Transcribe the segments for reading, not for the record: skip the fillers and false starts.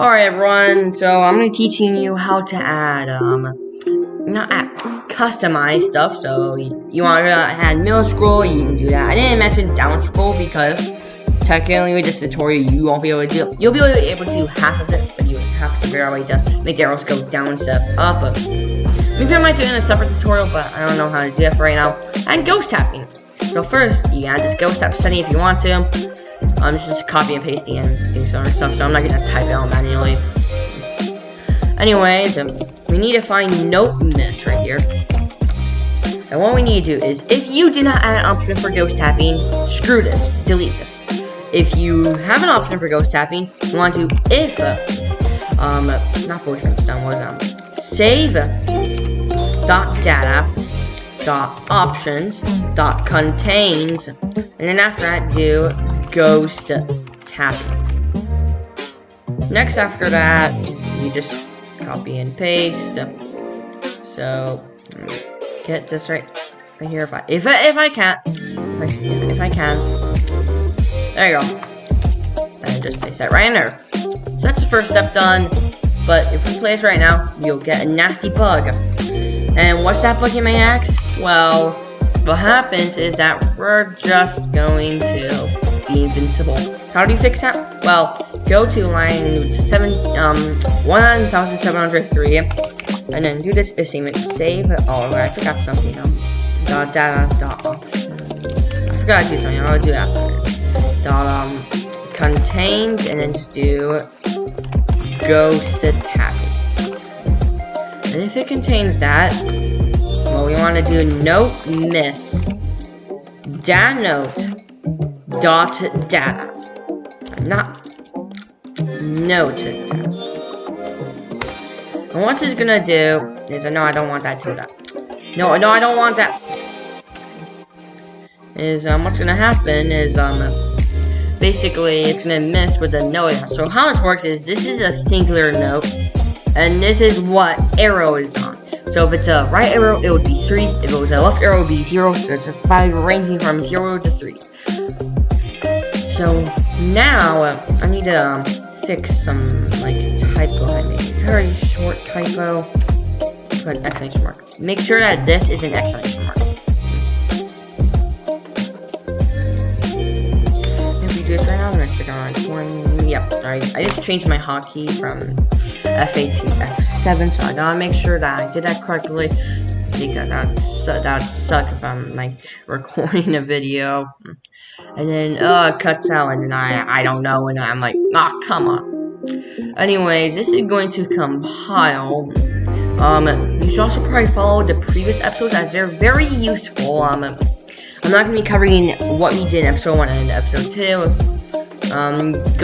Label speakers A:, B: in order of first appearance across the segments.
A: Alright everyone, so I'm going to be teaching you how to customize stuff. So you want to add middle scroll, you can do that. I didn't mention down scroll because technically with this tutorial you won't be able to do, you'll be able to do half of it, but you have to figure out a way to make the arrows go down instead of up. Maybe I might do it in a separate tutorial, but I don't know how to do that for right now. And ghost tapping. So first, you add this ghost tap setting if you want to. I'm just copy and pasting and doing some other stuff, so I'm not gonna type it out manually. Anyways, we need to find note miss right here. And what we need to do is, if you did not add an option for ghost tapping, screw this, delete this. If you have an option for ghost tapping, you want to if not boyfriend son was save .data .options .contains, and then after that do ghost tapping. Next after that, you just copy and paste. So get this right here if I can. There you go. And just paste that right in there. So that's the first step done. But if we play this right now, you'll get a nasty bug. And what's that bug, you may ask? Well, what happens is that we're just going to be invincible. So how do you fix that? Well, go to line 1703 and then do this if statement. Save. Oh, I forgot something. Data options. I forgot to do something. I'll do that after. Contains, and then just do ghost tapping. And if it contains that, well, we want to do note miss danote .data, not note data. And what it's gonna do is, no, I don't want that to that. No, I don't want that. Is what's gonna happen is basically it's gonna miss with the note. So how it works is, this is a singular note, and this is what arrow it's on. So if it's a right arrow, it would be 3. If it was a left arrow, it would be 0. So it's ranging from 0 to 3. So now I need to fix some typo I made. Very short typo. Put an exclamation mark. Make sure that this is an exclamation mark. If we do this right now, I'm gonna click on recording. Yep, sorry. I just changed my hotkey from F8 to F7, so I gotta make sure that I did that correctly, because that would suck if I'm recording a video and then it cuts out and then I don't know, and I'm like, oh, come on. Anyways, this is going to compile. You should also probably follow the previous episodes, as they're very useful. I'm not gonna be covering what we did in episode 1 and episode 2.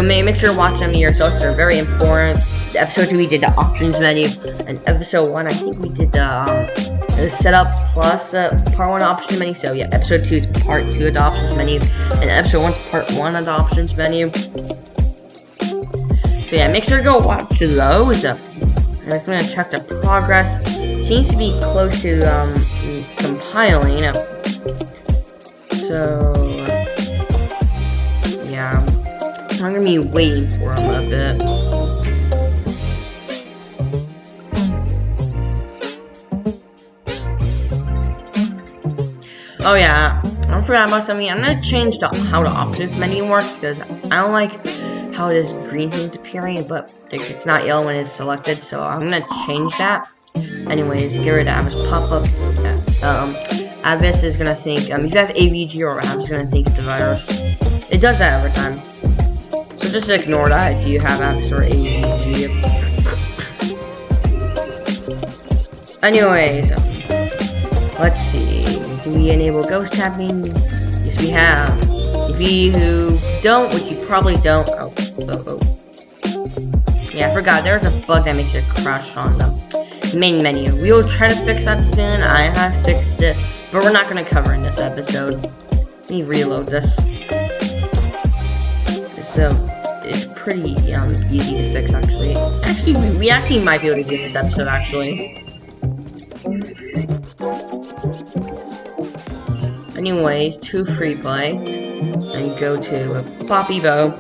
A: Make sure to watch them yourselves. They're very important. The episode 2 we did the options menu, and episode 1 I think we did the setup plus part 1 options menu. So yeah, episode 2 is part 2 of the options menu, and episode 1 is part 1 of the options menu. So yeah, make sure to go watch those. I'm gonna check the progress. Seems to be close to compiling. So yeah, I'm gonna be waiting for them a bit. Oh yeah, I forgot about something. I'm gonna change how the options menu works, because I don't like how this green thing's appearing, but it's not yellow when it's selected, so I'm gonna change that. Anyways, get rid of Avis pop-up. Avis is gonna think, if you have AVG or Avis is gonna think it's a virus. It does that every time. So just ignore that if you have Avis or AVG. Anyways, let's see. Do we enable ghost tapping? Yes, we have. If you don't, which you probably don't. Oh. Yeah, I forgot. There's a bug that makes it crash on the main menu. We will try to fix that soon. I have fixed it, but we're not going to cover in this episode. Let me reload this. So it's pretty easy to fix, actually. We actually might be able to do this episode, actually. Anyways, to free play, and go to Poppy Bow.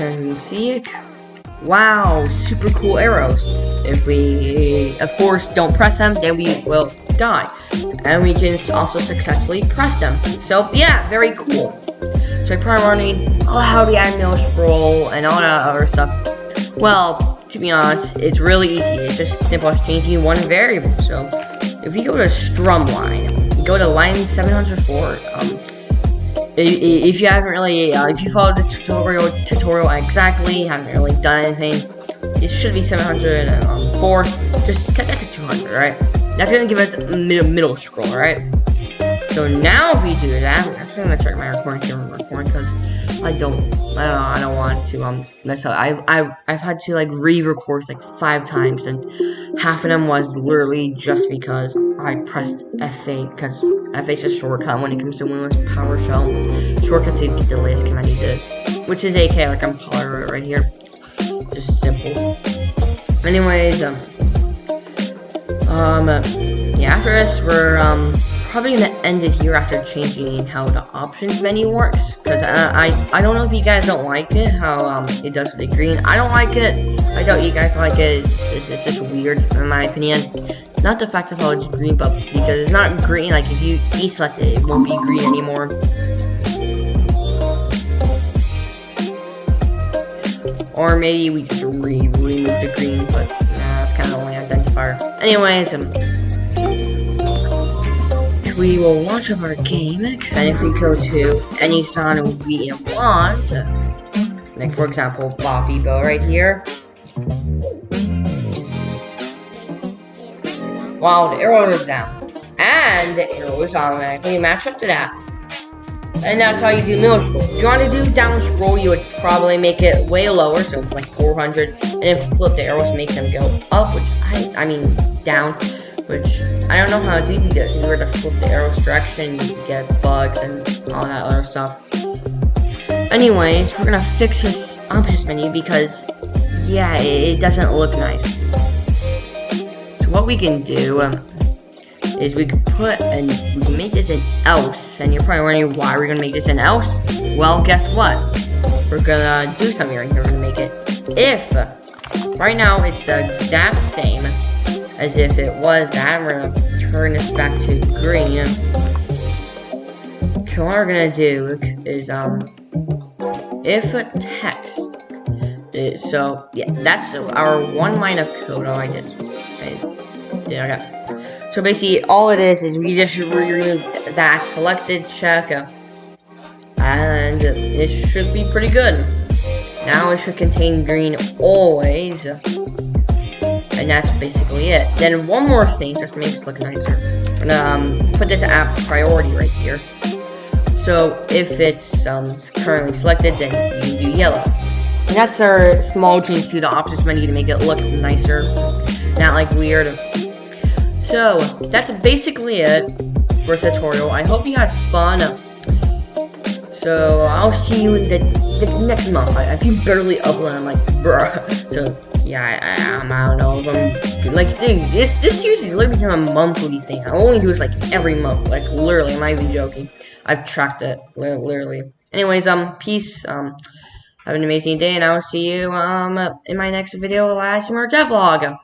A: can see, wow, super cool arrows. If we, of course, don't press them, then we will die. And we can also successfully press them. So, yeah, very cool. So, I probably want to need, how do we add middle scroll and all that other stuff. Well, to be honest, it's really easy. It's just simple as changing one variable. So, if we go to Strumline, go to line 704, if you haven't really, if you followed this tutorial exactly, haven't really done anything, it should be 704. Just set that to 200, right? That's gonna give us middle scroll, right? So now if we do that, I'm actually gonna check my recording because I don't want to mess up. I've had to like re-record like 5 times, and half of them was literally just because I pressed F8 because F8 is a shortcut when it comes to Windows PowerShell. Shortcut to get the latest command you did, which is AK, like I'm polyring it right here. Just simple. Anyways, yeah. After this, we're probably gonna end it here after changing how the options menu works, because I don't know if you guys don't like it how it does the green. I don't like it. I doubt you guys like it. It's just weird in my opinion. Not the fact of how it's green, but because it's not green. Like if you deselect it, it won't be green anymore. Or maybe we just remove the green, but that's kind of the only identifier. Anyways, we will launch up our game, and if we go to any song we want, like for example, Bobby Bow right here. Wow, the arrow is down, and the arrow is automatically matched up to that. And that's how you do middle scroll. If you want to do down scroll, you would probably make it way lower, so like 400, and then flip the arrows to make them go up, which I mean down, which I don't know how to do because if you were to flip the arrows direction, you could get bugs and all that other stuff. Anyways, we're gonna fix this options menu because, yeah, it doesn't look nice. So what we can do is we can we can make this an else, and you're probably wondering why we're gonna make this an else. Well, guess what? We're gonna do something right here. We're gonna make it if. Right now, it's the exact same as if it was that. We're gonna turn this back to green. Okay, what we're gonna do is if a text. So yeah, that's our one line of code. Oh, I did. Okay. So basically, all it is we just remove that selected check, and it should be pretty good. Now it should contain green always, and that's basically it. Then one more thing, just to make this look nicer, I'm gonna put this app priority right here. So if it's currently selected, then you do yellow. And that's our small change to the options menu to make it look nicer, not like weird. So, that's basically it for this tutorial. I hope you had fun. So, I'll see you in the next month. I can barely upload. I'm like, bruh. So, yeah, I don't know if I'm, like, this usually literally become a monthly thing. I only do this, like, every month. Like, literally, I'm not even joking. I've tracked it, literally. Anyways, peace. Have an amazing day, and I will see you, in my next video, last more devlog.